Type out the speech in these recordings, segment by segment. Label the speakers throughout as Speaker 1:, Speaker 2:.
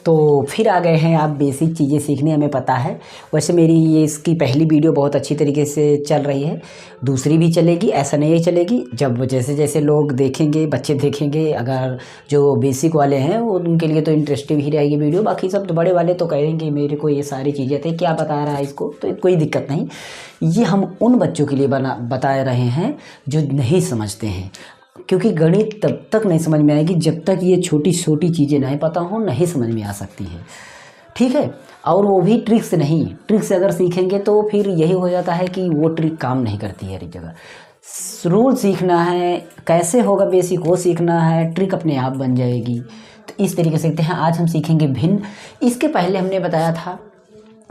Speaker 1: तो फिर आ गए हैं आप बेसिक चीज़ें सीखने, हमें पता है। वैसे मेरी ये इसकी पहली वीडियो बहुत अच्छी तरीके से चल रही है, दूसरी भी चलेगी, ऐसा नहीं चलेगी। जब जैसे जैसे लोग देखेंगे, बच्चे देखेंगे, अगर जो बेसिक वाले हैं वो उनके लिए तो इंटरेस्टिंग ही रहेगी वीडियो। बाकी सब तो बड़े वाले तो कहेंगे मेरे को ये सारी चीज़ें थे, क्या बता रहा है इसको, तो कोई दिक्कत नहीं। ये हम उन बच्चों के लिए बता रहे हैं जो नहीं समझते हैं, क्योंकि गणित तब तक नहीं समझ में आएगी जब तक ये छोटी छोटी चीज़ें नहीं पता हो, नहीं समझ में आ सकती है। ठीक है, और वो भी ट्रिक से नहीं, ट्रिक से अगर सीखेंगे तो फिर यही हो जाता है कि वो ट्रिक काम नहीं करती है हर जगह। रूल सीखना है, कैसे होगा बेसिक वो सीखना है, ट्रिक अपने आप बन जाएगी। तो इस तरीके से सीखते हैं। आज हम सीखेंगे भिन्न। इसके पहले हमने बताया था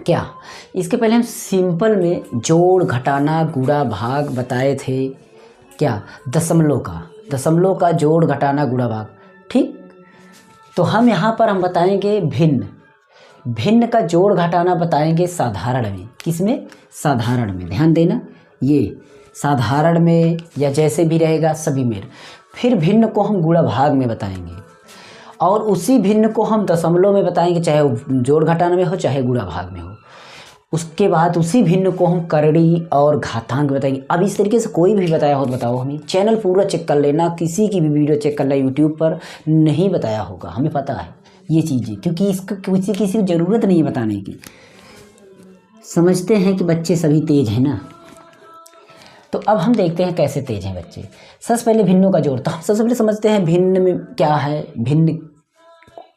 Speaker 1: क्या, इसके पहले हम सिंपल में जोड़, घटाना, गुणा, भाग बताए थे। क्या, दशमलव का जोड़, घटाना, गुणा, भाग। ठीक, तो हम यहाँ पर हम बताएंगे भिन्न का जोड़ घटाना बताएंगे साधारण में। किसमें? साधारण में। ध्यान देना, ये साधारण में या जैसे भी रहेगा सभी में। फिर भिन्न को हम गुणा भाग में बताएंगे, और उसी भिन्न को हम दशमलव में बताएंगे, चाहे वो जोड़ घटाना में हो चाहे गुणा भाग में हो। उसके बाद उसी भिन्न को हम करड़ी और घातांक बताएंगे। अब इस तरीके से कोई भी बताया हो तो बताओ हमें। चैनल पूरा चेक कर लेना, किसी की भी वीडियो चेक करना, यूट्यूब पर नहीं बताया होगा, हमें पता है ये चीज़ें, क्योंकि इसको किसी की ज़रूरत नहीं है बताने की। समझते हैं कि बच्चे सभी तेज हैं ना। तो अब हम देखते हैं कैसे तेज हैं बच्चे। सबसे पहले भिन्नों का जोड़, तो हम सबसे पहले समझते हैं भिन्न में क्या है, भिन्न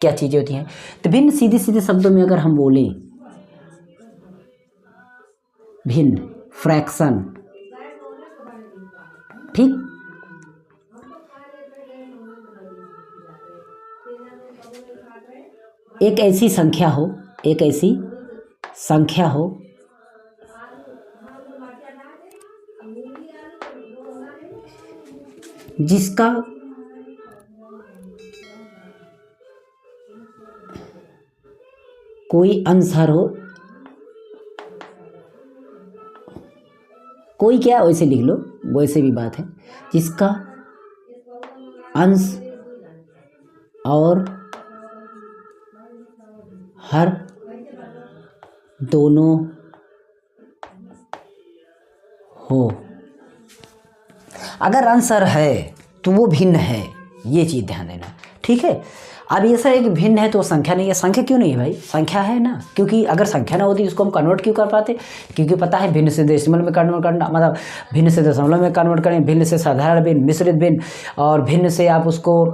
Speaker 1: क्या चीज़ें होती हैं। तो भिन्न सीधे सीधे शब्दों में अगर हम बोलें, भिन्न फ्रैक्शन। ठीक, एक ऐसी संख्या हो जिसका कोई अंश हो, कोई क्या, वैसे लिख लो, वैसे भी बात है, जिसका अंश और हर दोनों हो। अगर अंश हर है तो वो भिन्न है, ये चीज़ ध्यान देना। ठीक है, अब ऐसा है कि भिन्न है तो संख्या नहीं है। संख्या क्यों नहीं है भाई? संख्या है ना, क्योंकि अगर संख्या ना होती उसको हम कन्वर्ट क्यों कर पाते? क्योंकि पता है भिन्न से डेसिमल में कन्वर्ट करना, मतलब भिन्न से दशमलव में कन्वर्ट करें, भिन्न से साधारण भिन्न, मिश्रित भिन्न, और भिन्न से आप उसको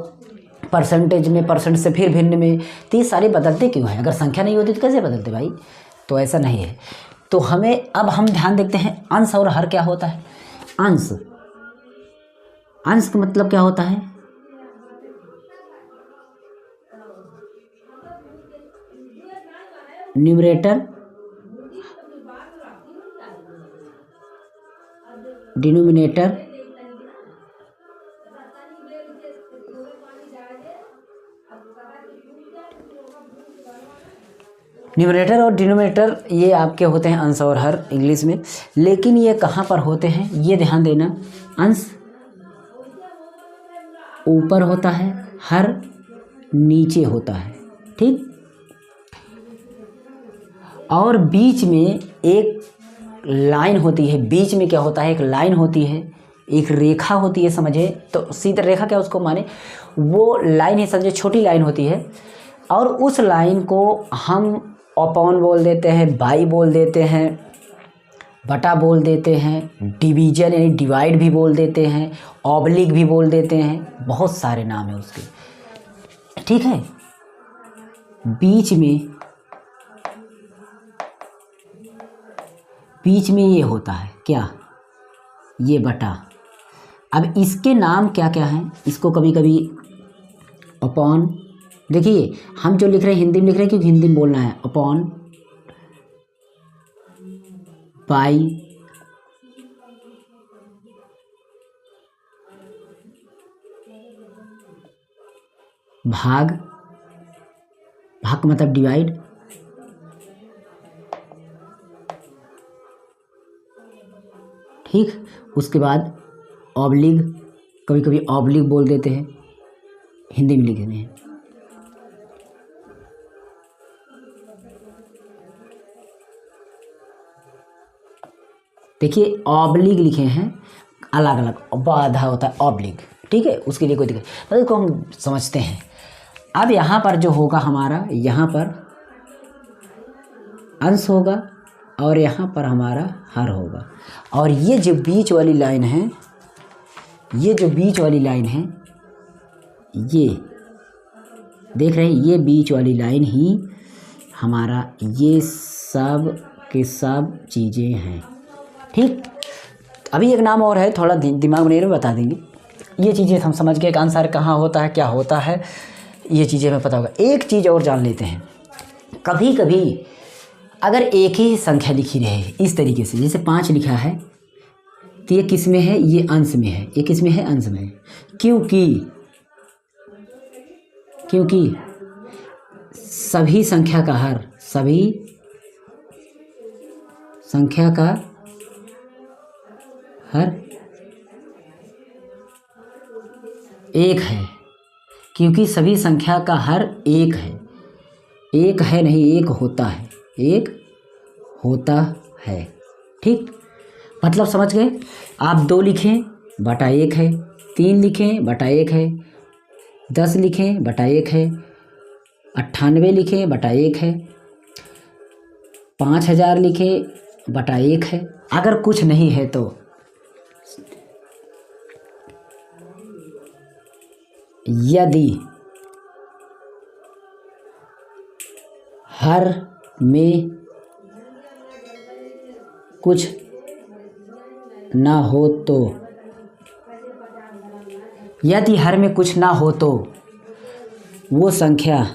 Speaker 1: परसेंटेज में, परसेंट से फिर भिन्न में। तो ये सारे बदलते क्यों हैं? अगर संख्या नहीं होती तो कैसे बदलते भाई? तो ऐसा नहीं है। तो हमें अब हम ध्यान देखते हैं अंश और हर क्या होता है। अंश का मतलब क्या होता है? न्यूमरेटर डिनोमिनेटर न्यूमरेटर और डिनोमिनेटर ये आपके होते हैं अंश और हर इंग्लिश में। लेकिन ये कहाँ पर होते हैं ये ध्यान देना। अंश ऊपर होता है, हर नीचे होता है। ठीक, और बीच में एक लाइन होती है। बीच में क्या होता है? एक लाइन होती है, एक रेखा होती है, समझे तो। सीधा रेखा क्या उसको माने, वो लाइन है, समझे, छोटी लाइन होती है। और उस लाइन को हम अपॉन बोल देते हैं, बाई बोल देते हैं, बटा बोल देते हैं, डिवीजन यानी डिवाइड भी बोल देते हैं, ऑब्लिक भी बोल देते हैं, बहुत सारे नाम है उसके। ठीक है, बीच में ये होता है क्या, ये बटा। अब इसके नाम क्या क्या हैं? इसको कभी कभी अपॉन, देखिए हम जो लिख रहे हैं हिंदी में लिख रहे हैं क्योंकि हिंदी में बोलना है। अपॉन, पाई, भाग का मतलब डिवाइड, ठीक। उसके बाद ऑब्लिक, कभी कभी ऑब्लिक बोल देते हैं, हिंदी में लिखते हैं। देखिए ऑब्लिक लिखे हैं अलग अलग, बाधा होता है ऑब्लिक, ठीक है, उसके लिए कोई दिक्कत, मतलब इसको हम समझते हैं। अब यहाँ पर जो होगा हमारा, यहाँ पर अंश होगा और यहाँ पर हमारा हर होगा, और ये जो बीच वाली लाइन है, ये जो बीच वाली लाइन है, ये देख रहे हैं, ये बीच वाली लाइन ही हमारा ये सब के सब चीज़ें हैं, ठीक। अभी एक नाम और है, थोड़ा दिमाग में नहीं बता देंगे, ये चीज़ें हम समझ गए कि आंसर कहाँ होता है, क्या होता है, ये चीज़ें हमें पता होगा। एक चीज़ और जान लेते हैं, कभी कभी अगर एक ही संख्या लिखी रहे इस तरीके से, जैसे 5 लिखा है तो ये किस में है, ये अंश में है, ये किस में है, अंश में है, क्योंकि सभी संख्या का हर, सभी संख्या का हर एक है, क्योंकि सभी संख्या का हर एक है, एक है नहीं, एक होता है, एक होता है, ठीक। मतलब समझ गए। आप 2 लिखें बटा 1 है, 3 लिखें बटा 1 है, 10 लिखें बटा 1 है, 98 लिखें बटा 1 है, 5000 लिखें बटा 1 है। अगर कुछ नहीं है तो यदि हर में कुछ ना हो तो, यदि हर में कुछ ना हो तो वो संख्या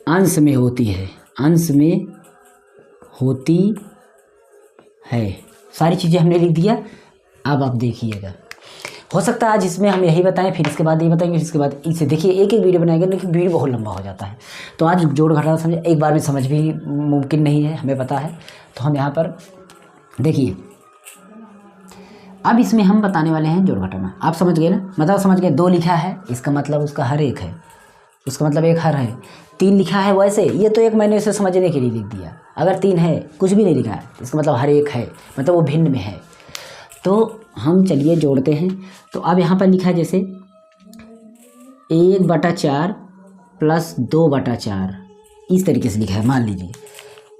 Speaker 1: अंश में होती है, अंश में होती है। सारी चीज़ें हमने लिख दिया। अब आप देखिएगा, हो सकता है आज इसमें हम यही बताएं, फिर इसके बाद ये बताएंगे, फिर इसके बाद इसे देखिए, एक एक वीडियो बनाएंगे, लेकिन वीडियो बहुत लंबा हो जाता है। तो आज जोड़ घटाना समझे, एक बार में समझ भी मुमकिन नहीं है, हमें पता है। तो हम यहाँ पर देखिए, अब इसमें हम बताने वाले हैं जोड़ घटाना। आप समझ गए ना, मतलब समझ गए। 2 लिखा है, इसका मतलब उसका हर एक है, उसका मतलब एक हर है। 3 लिखा है, वैसे ये तो एक मैंने इसे समझने के लिए लिख दिया। अगर 3 है, कुछ भी नहीं लिखा है, इसका मतलब हर एक है, मतलब वो भिन्न में है। तो हम चलिए जोड़ते हैं। तो अब यहाँ पर लिखा है जैसे 1/4 प्लस 2/4, इस तरीके से लिखा है, मान लीजिए।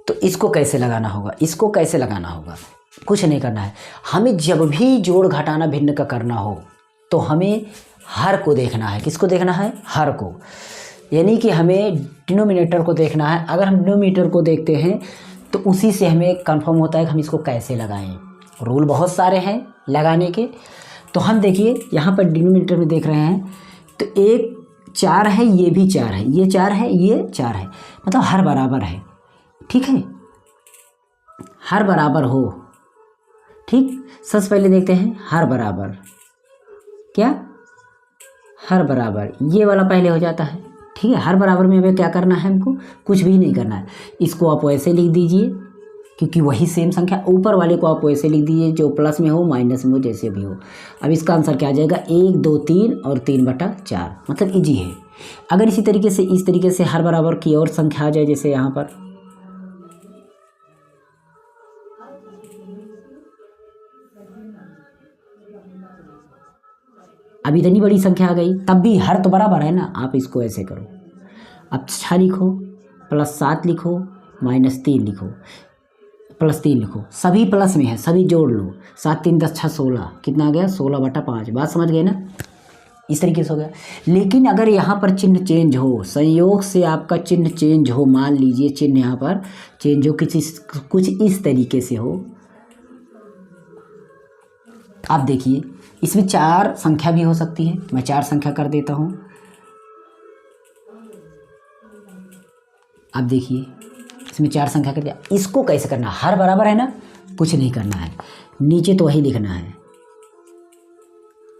Speaker 1: तो इसको कैसे लगाना होगा, इसको कैसे लगाना होगा, कुछ नहीं करना है। हमें जब भी जोड़ घटाना भिन्न का करना हो तो हमें हर को देखना है। किसको देखना है, हर को, यानी कि हमें डिनोमिनेटर को देखना है। अगर हम डिनोमिनेटर को देखते हैं तो उसी से हमें कंफर्म होता है कि हम इसको कैसे लगाएं। रूल बहुत सारे हैं लगाने के। तो हम देखिए यहाँ पर डिनोमिनेटर में देख रहे हैं, तो 1 4 है, ये भी 4 है, ये 4 है, ये 4 है, मतलब हर बराबर है, ठीक है, हर बराबर हो, ठीक। सबसे पहले देखते हैं हर बराबर, क्या, हर बराबर, ये वाला पहले हो जाता है, ठीक है। हर बराबर में हमें क्या करना है, हमको कुछ भी नहीं करना है। इसको आप वैसे लिख दीजिए, क्योंकि वही सेम संख्या। ऊपर वाले को आप वैसे लिख दीजिए, जो प्लस में हो, माइनस में हो, जैसे भी हो। अब इसका आंसर क्या आ जाएगा, 1 2 3 और 3/4, मतलब इजी है। अगर इसी तरीके से, इस तरीके से हर बराबर की और संख्या आ जाए, जैसे यहाँ पर अब इतनी बड़ी संख्या आ गई, तब भी हर तो बराबर है ना। आप इसको ऐसे करो, अब 6 लिखो, प्लस 7 लिखो, माइनस 3 लिखो, प्लस 3 लिखो, सभी प्लस में है, सभी जोड़ लो। 7 3 10 6 16, कितना आ गया, 16/5। बात समझ गए ना, इस तरीके से हो गया। लेकिन अगर यहाँ पर चिन्ह चेंज हो, संयोग से आपका चिन्ह चेंज हो, मान लीजिए चिन्ह यहाँ पर चेंज हो, कुछ इस तरीके से हो। आप देखिए, इसमें 4 संख्या भी हो सकती है। मैं 4 संख्या कर देता हूँ। आप देखिए, इसमें 4 संख्या कर दिया। इसको कैसे करना, हर बराबर है ना, कुछ नहीं करना है, नीचे तो वही लिखना है,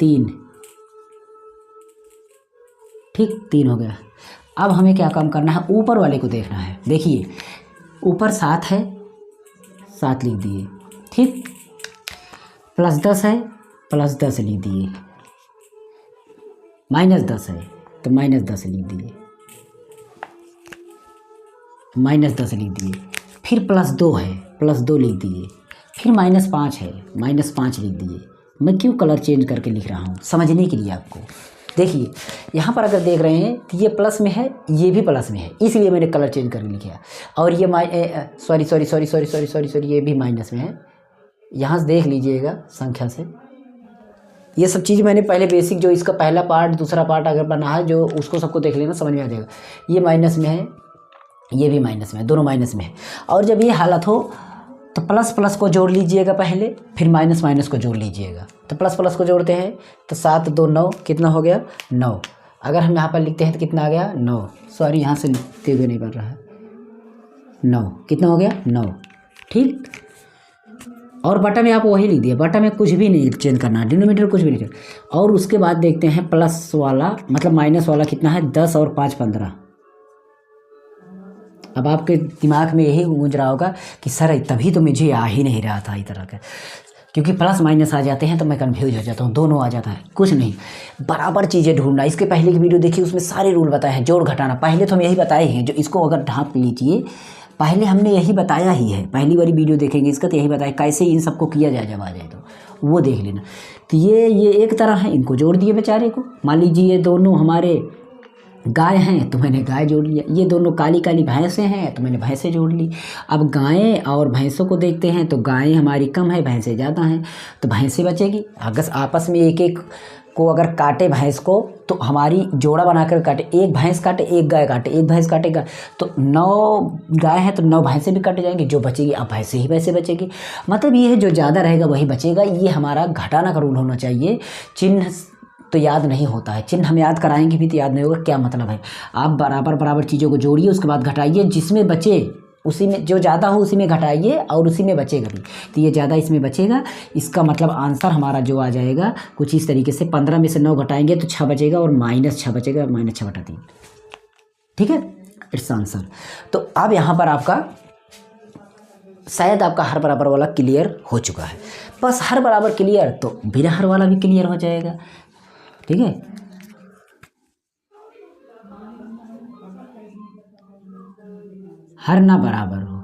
Speaker 1: 3, ठीक, 3 हो गया। अब हमें क्या काम करना है, ऊपर वाले को देखना है। देखिए ऊपर 7 है, 7 लिख दिए, ठीक। प्लस 10 है, प्लस 10 लिख दिए, -10 है तो -10 लिख दिए, -10 लिख दिए। फिर +2 है, +2 लिख दिए। फिर -5 है, -5 लिख दिए। मैं क्यों कलर चेंज करके लिख रहा हूँ, समझने के लिए आपको। देखिए यहाँ पर अगर देख रहे हैं तो ये प्लस में है, ये भी प्लस में है, इसलिए मैंने कलर चेंज करके लिखा। और ये सॉरी ये भी माइनस में है। यहाँ से देख लीजिएगा संख्या से, ये सब चीज़ मैंने पहले बेसिक जो इसका पहला पार्ट दूसरा पार्ट अगर बना है जो उसको सबको देख लेना, समझ में आ जाएगा। ये माइनस में है, ये भी माइनस में है, दोनों माइनस में है। और जब ये हालत हो तो प्लस प्लस को जोड़ लीजिएगा पहले, फिर माइनस माइनस को जोड़ लीजिएगा। तो प्लस प्लस को जोड़ते हैं तो 7 2 9 कितना हो गया 9। अगर हम यहाँ पर लिखते हैं तो कितना आ गया 9। सॉरी यहाँ से लिखते हुए नहीं बन रहा है, 9 कितना हो गया 9, ठीक। और बटा में आप वही लिख दिए, बटा में कुछ भी नहीं चेंज करना, डिनोमिनेटर कुछ भी नहीं करना। और उसके बाद देखते हैं प्लस वाला मतलब माइनस वाला कितना है 10 और 5 15। अब आपके दिमाग में यही गूंज रहा होगा कि सर तभी तो मुझे आ ही नहीं रहा था इस तरह का, क्योंकि प्लस माइनस आ जाते हैं तो मैं कंफ्यूज हो जाता हूँ, दोनों आ जाता है। कुछ नहीं, बराबर चीज़ें ढूंढना। इसके पहले की वीडियो देखिए, उसमें सारे रूल बताए हैं, जोड़ घटाना पहले तो हम यही बताए हैं। जो इसको अगर ढांप लीजिए, पहले हमने यही बताया ही है। पहली वाली वीडियो देखेंगे इसका तो यही बताया कैसे इन सबको किया जाए, जब आ जाए तो वो देख लेना। तो ये एक तरह है, इनको जोड़ दिए बेचारे को। मान लीजिए ये दोनों हमारे गाय हैं तो मैंने गाय जोड़ लिया, ये दोनों काली काली भैंसें हैं तो मैंने भैंसें जोड़ ली। अब गायें और भैंसों को देखते हैं तो गायें हमारी कम है, भैंसें ज़्यादा हैं, तो भैंसें बचेगी। अगर आपस में एक एक को अगर काटे भैंस को तो हमारी जोड़ा बनाकर काटे, एक भैंस काटे एक गाय काटे, एक भैंस काटेगा तो 9 गाय है तो 9 भैंसें भी कट जाएंगी, जो बचेगी अब भैंसें ही भैंसें बचेगी। मतलब ये है जो ज़्यादा रहेगा वही बचेगा। ये हमारा घटाना का रूल होना चाहिए। चिन्ह तो याद नहीं होता है, चिन्ह हम याद कराएंगे भी तो याद नहीं होगा, क्या मतलब है। आप बराबर बराबर चीज़ों को जोड़िए, उसके बाद घटाइए, जिसमें बचे उसी में, जो ज़्यादा हो उसी में घटाइए और उसी में बचेगा भी, तो ये ज़्यादा इसमें बचेगा। इसका मतलब आंसर हमारा जो आ जाएगा कुछ इस तरीके से, 15 में से 9 घटाएंगे तो 6 बचेगा और -6 बचेगा, -6/3, ठीक है, इट्स आंसर। तो अब यहाँ पर आपका शायद आपका हर बराबर वाला क्लियर हो चुका है। बस हर बराबर क्लियर तो बिना हर वाला भी क्लियर हो जाएगा, ठीक है। हर ना बराबर हो,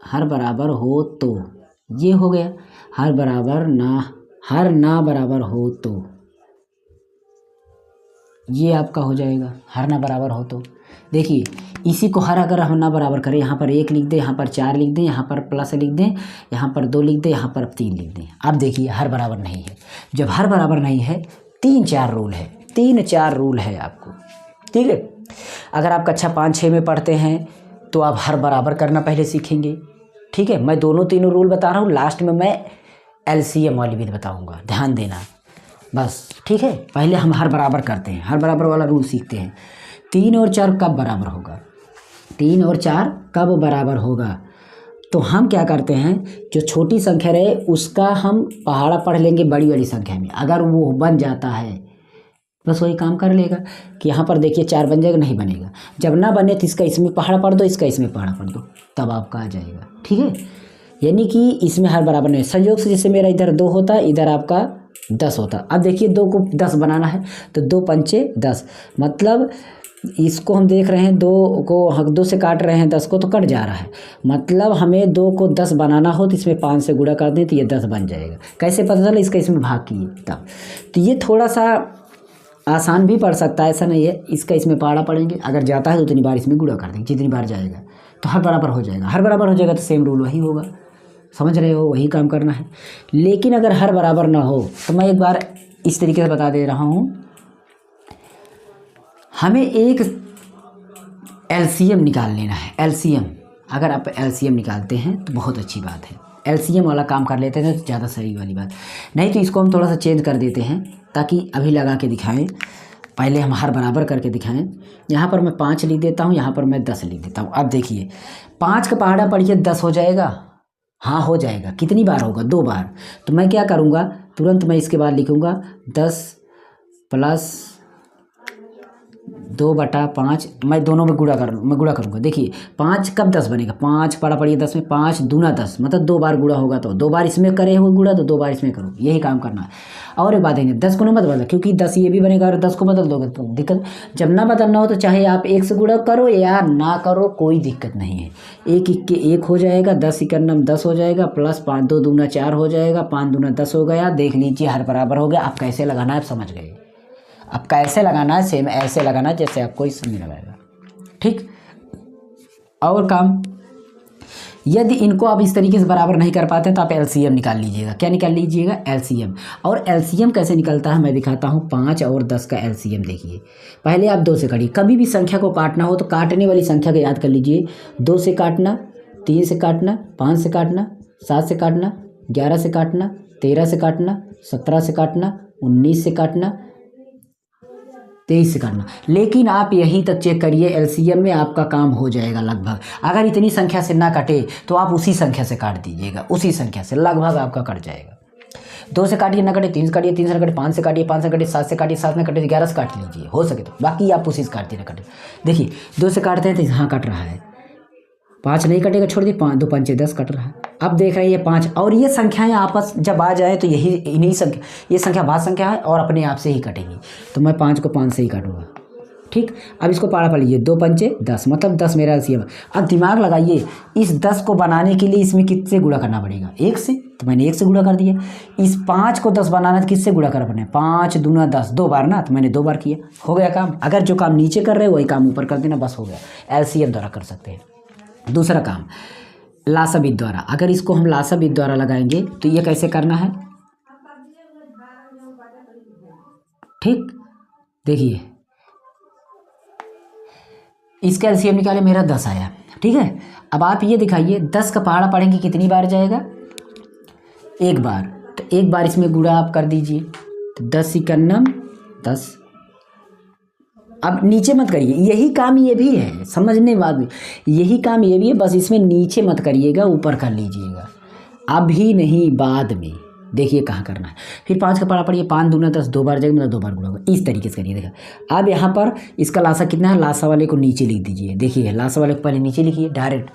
Speaker 1: हर बराबर हो तो ये हो गया, हर ना बराबर हो तो ये आपका हो जाएगा। हर ना बराबर हो तो देखिए, इसी को हर अगर हम ना बराबर करें, यहाँ पर 1 लिख दें, यहाँ पर 4 लिख दें, यहाँ पर प्लस लिख दें, यहाँ पर 2 लिख दें, यहाँ पर 3 लिख दें। अब देखिए हर बराबर नहीं है। जब हर बराबर नहीं है 3-4 रूल है, 3-4 रूल है आपको, ठीक है। अगर आप कक्षा 5-6 में पढ़ते हैं तो आप हर बराबर करना पहले सीखेंगे, ठीक है। मैं दोनों तीनों रूल बता रहा हूँ, लास्ट में मैं LCM वाली भी बताऊँगा, ध्यान देना बस, ठीक है। पहले हम हर बराबर करते हैं, हर बराबर वाला रूल सीखते हैं। 3 और 4 कब बराबर होगा, 3 और 4 कब बराबर होगा, तो हम क्या करते हैं, जो छोटी संख्या रहे उसका हम पहाड़ा पढ़ लेंगे बड़ी वाली संख्या में। अगर वो बन जाता है बस वही काम कर लेगा कि यहाँ पर देखिए 4 बन जाएगा, नहीं बनेगा। जब ना बने तो इसका इसमें पहाड़ा पढ़ दो, इसका इसमें पहाड़ा पढ़ दो, तब आपका आ जाएगा, ठीक है। यानी कि इसमें हर बराबर नहीं, संयोग से जैसे मेरा इधर 2 होता, इधर आपका 10 होता। अब देखिए 2 को 10 बनाना है तो 2 पंचे 10, मतलब इसको हम देख रहे हैं 2 को 2 से काट रहे हैं, 10 को तो कट जा रहा है, मतलब हमें 2 को 10 बनाना हो तो इसमें 5 से गुणा कर दें तो ये 10 बन जाएगा। कैसे पता चला, इसका इसमें भाग किए तब। तो ये थोड़ा सा आसान भी पड़ सकता है, ऐसा नहीं है। इसका इसमें पहाड़ा पड़ेंगे, अगर जाता है तो उतनी बार इसमें गुणा कर देंगे, जितनी बार जाएगा तो हर बराबर हो जाएगा। हर बराबर हो जाएगा तो सेम रूल वही होगा, समझ रहे हो, वही काम करना है। लेकिन अगर हर बराबर ना हो तो मैं एक बार इस तरीके से बता दे रहा हूँ, हमें एक LCM निकाल लेना है। LCM, अगर आप LCM निकालते हैं तो बहुत अच्छी बात है, LCM वाला काम कर लेते हैं तो ज़्यादा सही वाली बात। नहीं तो इसको हम थोड़ा सा चेंज कर देते हैं ताकि अभी लगा के दिखाएं, पहले हम हर बराबर करके दिखाएं। यहाँ पर मैं 5 लिख देता हूँ, यहाँ पर मैं 10 लिख देता हूँ। अब देखिए 5 का पहाड़ा पढ़िए 10 हो जाएगा, हाँ हो जाएगा। कितनी बार होगा, 2 बार। तो मैं क्या करूँगा, तुरंत मैं इसके बाद लिखूँगा 10 + 2/5 मैं दोनों में गुणा करूँगा। देखिए 5 कब 10 बनेगा, 5 पड़ा पड़िए 10 में, 5 दूना 10 मतलब 2 बार गुणा होगा, तो 2 बार इसमें करे हुए गुणा तो 2 बार इसमें करो, यही काम करना है। और एक बात है 10 को ना मत बदल, क्योंकि 10 ये भी बनेगा और 10 को बदल दोगे तो दिक्कत। जब ना बदलना हो तो चाहे आप 1 से गुणा करो या ना करो, कोई दिक्कत नहीं है। 1 1 के 1 हो जाएगा, 10 इक्यानम 10 हो जाएगा, प्लस 5 2 दूना 4 हो जाएगा, 5 दूना 10 हो गया। देख लीजिए हर बराबर हो गया। आप कैसे लगाना है आप समझ गए। अब कैसे लगाना है सेम ऐसे लगाना है जैसे आपको इस समझ लगाएगा, ठीक। और काम, यदि इनको आप इस तरीके से बराबर नहीं कर पाते तो आप एलसीएम निकाल लीजिएगा। क्या निकाल लीजिएगा, एलसीएम। और एलसीएम कैसे निकलता है मैं दिखाता हूँ। 5 और 10 का एलसीएम देखिए। पहले आप 2 से काटिए, कभी भी संख्या को काटना हो तो काटने वाली संख्या को याद कर लीजिए। 2 से काटना, 3 से काटना, 5 से काटना, 7 से काटना, 11 से काटना, 13 से काटना, 17 से काटना, 19 से काटना, 23 से काटना। लेकिन आप यहीं तक चेक करिए, एलसीएम में आपका काम हो जाएगा लगभग। अगर इतनी संख्या से ना कटे तो आप उसी संख्या से काट दीजिएगा, उसी संख्या से लगभग आपका कट जाएगा। 2 से काटिए ना कटे, 3 से काटिए, 3 से काटिए, 5 से काटिए, 5 से काटिए, 7 से काटिए, 7 में कटे 11 से काट लीजिए हो सके तो, बाकी आप उसी से काटते ना कटे। देखिए 2 से काटते हैं तो यहाँ कट रहा है, 5 नहीं कटेगा छोड़ दिए, 5 2 5 10 कट रहा है। अब देख रहे हैं ये 5 और ये संख्याएं आपस जब आ जाए तो यही इन्हीं संख्या, ये संख्या भाज्य संख्या है और अपने आप से ही कटेंगी। तो मैं 5 को 5 से ही काटूंगा, ठीक। अब इसको पाड़ा पड़ लीजिए, 2 पंचे 10 मतलब 10 मेरा एलसीएम। अब दिमाग लगाइए, इस 10 को बनाने के लिए इसमें किससे गुणा करना पड़ेगा, 1 से, तो मैंने 1 से गुणा कर दिया। इस 5 को 10 बनाना तो किससे गुणा करना पड़ेगा, 5 दूना 10, 2 बार ना, तो मैंने 2 बार किया, हो गया काम। अगर जो काम नीचे कर रहे हो वही काम ऊपर कर देना, बस हो गया। एलसीएम द्वारा कर सकते हैं। दूसरा काम लासा विधि द्वारा। अगर इसको हम लासा विधि द्वारा लगाएंगे तो ये कैसे करना है, ठीक। देखिए इसका एलसीएम निकाले, मेरा 10 आया, ठीक है। अब आप ये दिखाइए 10 का पहाड़ा पढ़ेंगे कितनी बार जाएगा, 1 बार, तो 1 बार इसमें गुणा आप कर दीजिए, तो 10 इक्यानम 10। अब नीचे मत करिए, यही काम ये भी है, समझने बाद में यही काम ये भी है, बस इसमें नीचे मत करिएगा, ऊपर कर लीजिएगा, अभी नहीं बाद में। देखिए कहाँ करना है। फिर 5 का पढ़ा पड़िए, 5 दूना 10, 2 बार जाएगा मतलब 2 बार गुणा होगा, इस तरीके से करिए। देखा अब यहाँ पर इसका लासा कितना है, लासा वाले को नीचे लिख दीजिए। देखिए लासा वाले को पहले नीचे लिखिए डायरेक्ट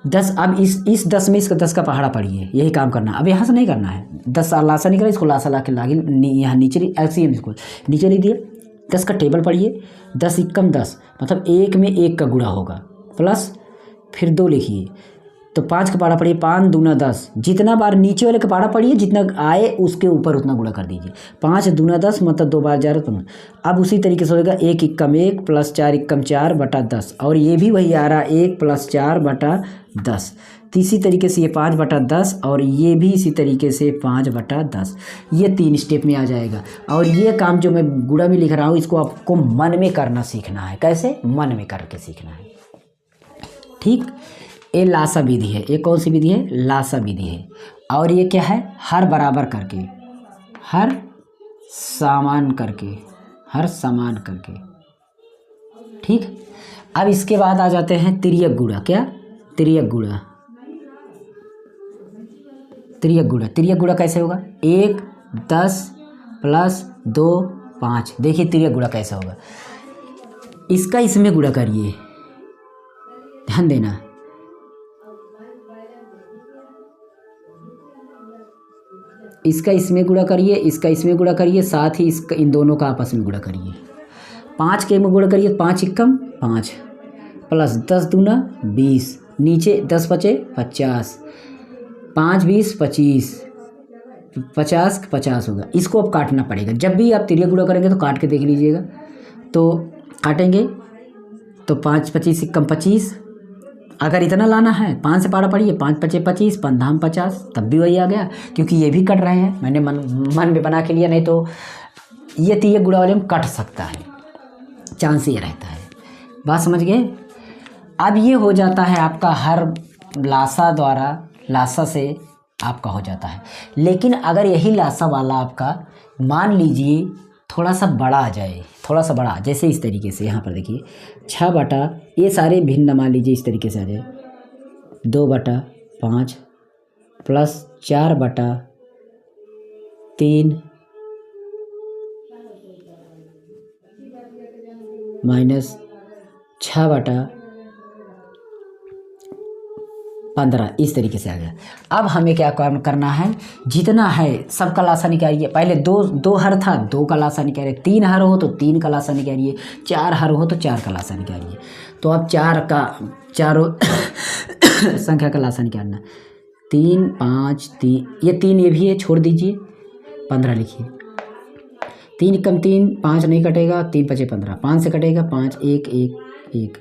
Speaker 1: 10। अब इस 10 में इसका 10 का पहाड़ा पढ़िए, यही काम करना। अब यहाँ से नहीं करना है, 10 लासा निकला, इसको लासा ला के लागे यहाँ नीचे एलसीएम इसको नीचे लिख दिए। 10 का टेबल पढ़िए, 10 इक्कम 10 मतलब 1 में 1 का गुणा होगा, प्लस फिर 2 लिखिए, तो 5 का पहाड़ा पढ़िए, 5 दूना 10, जितना बार नीचे वाले का पहाड़ा पढ़िए जितना आए उसके ऊपर उतना गुणा कर दीजिए। 5 दूना 10 मतलब 2 बार 11 15। अब उसी तरीके से होगा 1 इक्कम 1 प्लस 4 इक्कम 4 बटा 10, और ये भी वही आ रहा 1 प्लस 4 बटा 10। तो इसी तरीके से ये 5 बटा 10 और ये भी इसी तरीके से 5 बटा 10, ये 3 स्टेप में आ जाएगा। और ये काम जो मैं गुणा में लिख रहा हूँ इसको आपको मन में करना सीखना है। कैसे, मन में करके सीखना है, ठीक। ये लासा विधि है। ये कौन सी विधि है, लासा विधि है। और ये क्या है, हर बराबर करके, हर समान करके, हर समान करके, ठीक। अब इसके बाद आ जाते हैं तिर्यक गुणा। क्या, तिर्यक गुणा। तिर्यक गुणा, तिर्यक गुणा कैसे होगा, 1 10 प्लस 2 5। देखिए तिर्यक गुणा कैसा होगा, इसका इसमें गुणा करिए, ध्यान देना। इसका इसमें गुणा करिए, इसका इसमें गुणा करिए, साथ ही इसका इन दोनों का आपस में गुणा करिए। 5 के में गुणा करिए, 5 इक्कम 5 प्लस 10 दूना 20, नीचे 10 बचे 50, 5 20 25, 50 50 होगा। इसको अब काटना पड़ेगा। जब भी आप तिर्यक गुणा करेंगे तो काट के देख लीजिएगा। तो काटेंगे तो 5 25 इक्कम 25। अगर इतना लाना है 5 से पारा पड़िए, 5 पचे 25, 5 धाम 50, तब भी वही आ गया, क्योंकि ये भी कट रहे हैं। मैंने मन में बना के लिया, नहीं तो ये तिर्यक गुणा वाले में कट सकता है, चांस ये रहता है। बात समझ गए। अब ये हो जाता है आपका हर लासा द्वारा, लासा से आपका हो जाता है। लेकिन अगर यही लासा वाला आपका मान लीजिए थोड़ा सा बड़ा आ जाए, थोड़ा सा बड़ा, जैसे इस तरीके से यहाँ पर देखिए 6 बटा, ये सारे भिन्न मान लीजिए इस तरीके से आ जाए 2 बटा 5 प्लस 4 बटा 3 माइनस 6/15 इस तरीके से आ गया। अब हमें क्या काम करना है, जितना है सबका लासा निकालिए। पहले दो हर था, 2 का लासा निकालिए। 3 हर हो तो 3 का लासा निकालिए। 4 हर हो तो 4 का लासा निकालिए। तो अब 4 का चारों संख्या का लासा निकालना। 3 5 3, ये 3 ये भी है, छोड़ दीजिए। 15 लिखिए। 3 कम 3, 5 नहीं कटेगा। 3 5 15, 5 से कटेगा 5, 1 1 1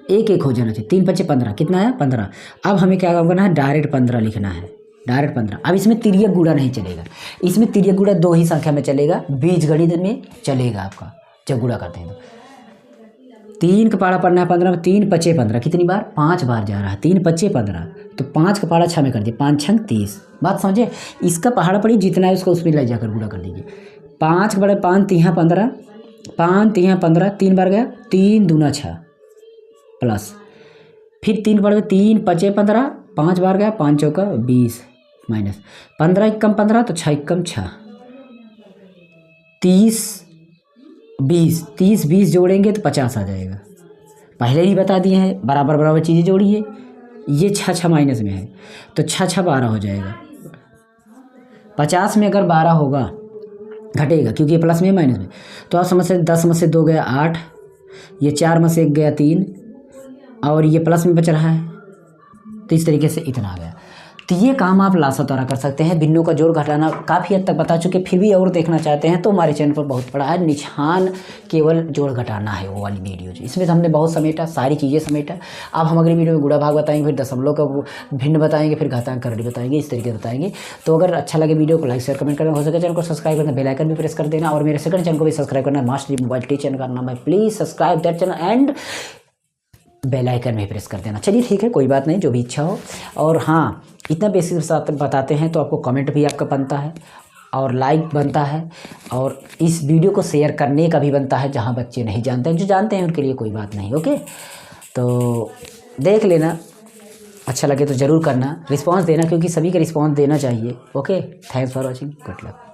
Speaker 1: 1 1 हो जाना चाहिए। 3 5 15 कितना है 15। अब हमें क्या काम करना है, डायरेक्ट 15 लिखना है, डायरेक्ट 15। अब इसमें तिर्यक गुणा नहीं चलेगा, इसमें तिर्यक गुणा 2 ही संख्या में चलेगा, बीजगणित में चलेगा आपका जब गुणा करते हैं तो। 3 का पारा पढ़ना है 15 में। 3 5 15 कितनी बार, 5 बार जा रहा है। 3 5 15 तो 5 का पहाड़ा 6 में कर दिए, 5 6 30। बात समझे, इसका पहाड़ा पड़ी जितना है उसको उसमें ले जाकर गुणा कर लीजिए। 5 के बड़े 5 3 15, 5 3 15, 3 बार गया, 3 दूना 6 प्लस, फिर 3 बार गया, 3 5 15, 5 बार गया, 5 चौका 20 माइनस 15 1 कम 15 तो 6 1 कम 6, 30 20, 30 20 जोड़ेंगे तो 50 आ जाएगा। पहले ही बता दिए हैं, बराबर बराबर चीज़ें जोड़िए। ये 6 6 माइनस में है तो 6 6 12 हो जाएगा। 50 में अगर 12 होगा घटेगा क्योंकि ये प्लस में माइनस में, तो आप समझ सकते 10 में से 2 गया 8, ये 4 में से 1 गया 3 और ये प्लस में बच रहा है, तो इस तरीके से इतना आ गया। तो ये काम आप लासा द्वारा कर सकते हैं। भिन्नों का जोड़ घटाना काफ़ी हद तक बता चुके, फिर भी और देखना चाहते हैं तो हमारे चैनल पर बहुत पड़ा है, निशान केवल जोड़ घटाना है वो वाली वीडियो जो इसमें तो हमने बहुत समेटा, सारी चीज़ें समेटा। अब हम अगली वीडियो में गुणा भाग बताएंगे, फिर दशमलव का भिन्न बताएंगे, फिर घातांक करड़ी बताएंगे, इस तरीके बताएंगे। तो अगर अच्छा लगे वीडियो को लाइक शेयर कमेंट करना, हो सके चैनल को सब्सक्राइब करना, बेल आइकन भी प्रेस कर देना और मेरे सेकंड चैनल को भी सब्सक्राइब करना, मास्टर मोबाइल टी चैनल का नाम है। Please subscribe that channel and bell icon में प्रेस कर देना। चलिए ठीक है, कोई बात नहीं, जो भी इच्छा हो। और हाँ, इतना बेसिक साथ बताते हैं तो आपको कमेंट भी आपका बनता है और लाइक बनता है और इस वीडियो को शेयर करने का भी बनता है, जहाँ बच्चे नहीं जानते हैं, जो जानते हैं उनके लिए कोई बात नहीं। ओके, तो देख लेना, अच्छा लगे तो ज़रूर करना, रिस्पांस देना, क्योंकि सभी का रिस्पांस देना चाहिए। Okay, thanks for watching, good luck.